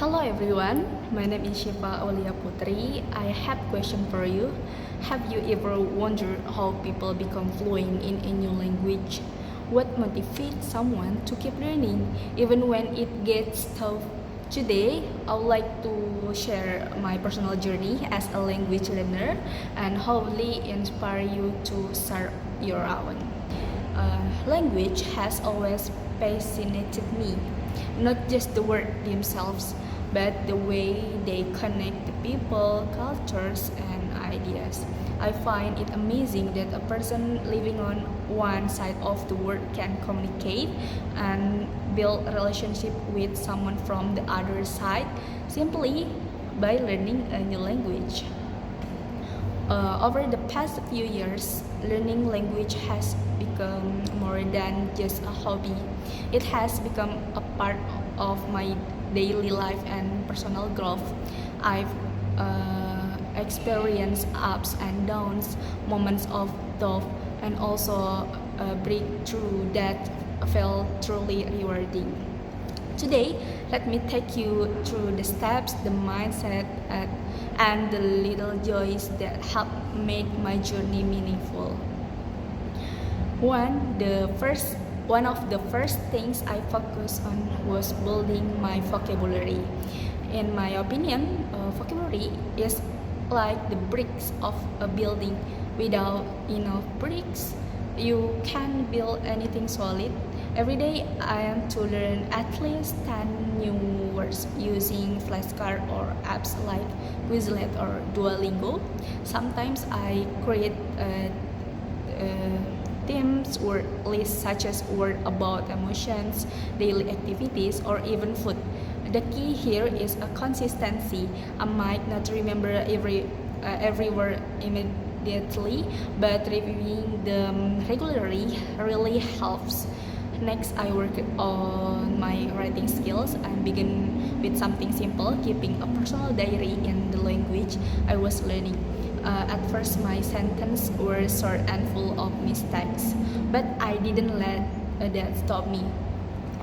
Hello everyone, my name is Shiva Aulia Putri. I have a question for you. Have you ever wondered how people become fluent in a new language? What motivates someone to keep learning even when it gets tough? Today, I would like to share my personal journey as a language learner and hopefully inspire you to start your own. Language has always fascinated me, not just the words themselves, but the way they connect the people, cultures, and ideas. I find it amazing that a person living on one side of the world can communicate and build a relationship with someone from the other side simply by learning a new language. Over the past few years, learning language has become more than just a hobby. It has become a part of my daily life and personal growth. I've experienced ups and downs, moments of doubt, and also a breakthrough that felt truly rewarding. Today, let me take you through the steps, the mindset, and the little joys that have made my journey meaningful. One of the first things I focused on was building my vocabulary. In my opinion, vocabulary is like the bricks of a building. Without enough bricks, you can't build anything solid. Every day I am to learn at least 10 new words using flashcards or apps like Quizlet or Duolingo. Sometimes I create themes or lists such as word about emotions, daily activities, or even food. The key here is a consistency. I might not remember every word immediately, but reviewing them regularly really helps. Next, I work on my writing skills and begin with something simple, keeping a personal diary in the language I was learning. At first, my sentences were short and full of mistakes, but I didn't let that stop me.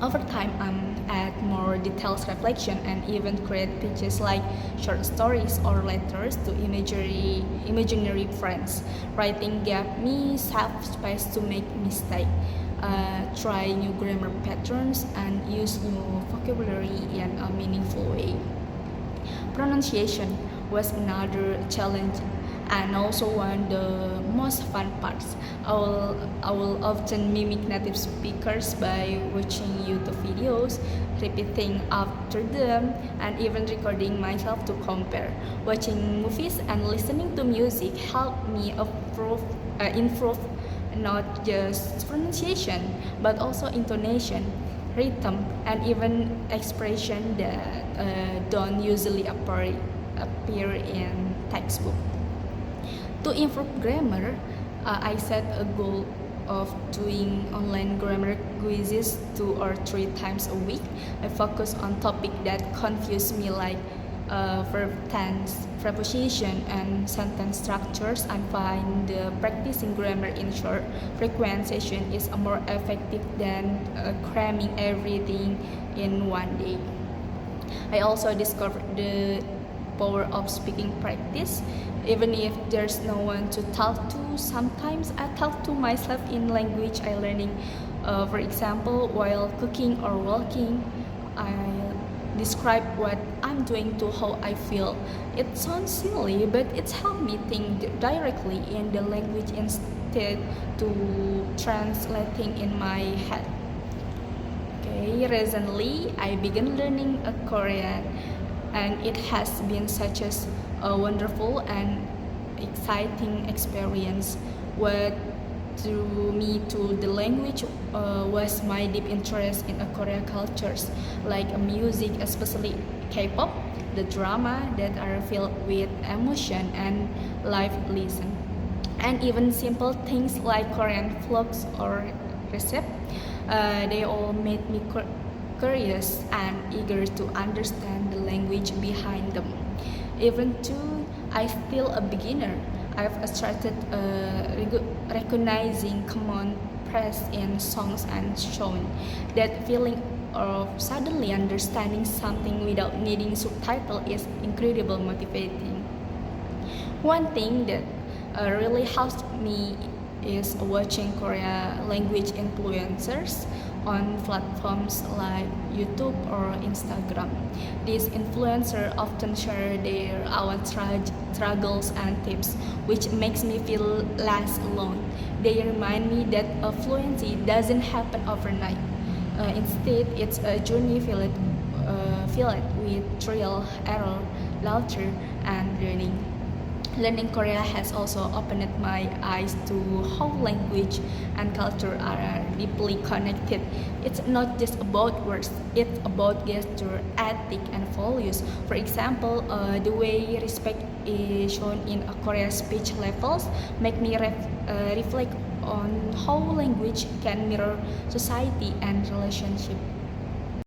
Over time, add more detailed reflection and even create pages like short stories or letters to imaginary friends. Writing gave me safe space to make mistakes, try new grammar patterns, and use new vocabulary in a meaningful way. Pronunciation was another challenge and also one of the most fun parts. I will often mimic native speakers by watching YouTube videos, repeating after them, and even recording myself to compare. Watching movies and listening to music helped me improve not just pronunciation but also intonation, rhythm, and even expression that don't usually appear in textbook. To improve grammar, I set a goal of doing online grammar quizzes 2 or 3 times a week. I focus on topics that confuse me like verb tense, preposition, and sentence structures. I find practicing grammar in short, frequent session is more effective than cramming everything in one day. I also discovered the power of speaking practice. Even if there's no one to talk to, sometimes I talk to myself in language I learning. For example, while cooking or walking, I describe what I'm doing to how I feel. It sounds silly, but it's helped me think directly in the language instead to translating in my head. Okay, recently I began learning a Korean, and it has been such a wonderful and exciting experience. What drew me to the language was my deep interest in Korean cultures, like music, especially K-pop, the drama that are filled with emotion and live listen, and even simple things like Korean vlogs or recipe. They all made me curious and eager to understand the language behind them. Even though I'm still a beginner, I've started recognizing common press in songs and shown that feeling of suddenly understanding something without needing subtitle is incredibly motivating. One thing that really helps me is watching Korea language influencers on platforms like YouTube or Instagram. These influencers often share their own struggles and tips, which makes me feel less alone. They remind me that fluency doesn't happen overnight. Instead, it's a journey filled with trial, error, laughter, and learning. Learning Korea has also opened my eyes to how language and culture are deeply connected. It's not just about words, it's about gesture, ethic, and values. For example, the way respect is shown in a Korean speech levels make me reflect on how language can mirror society and relationship.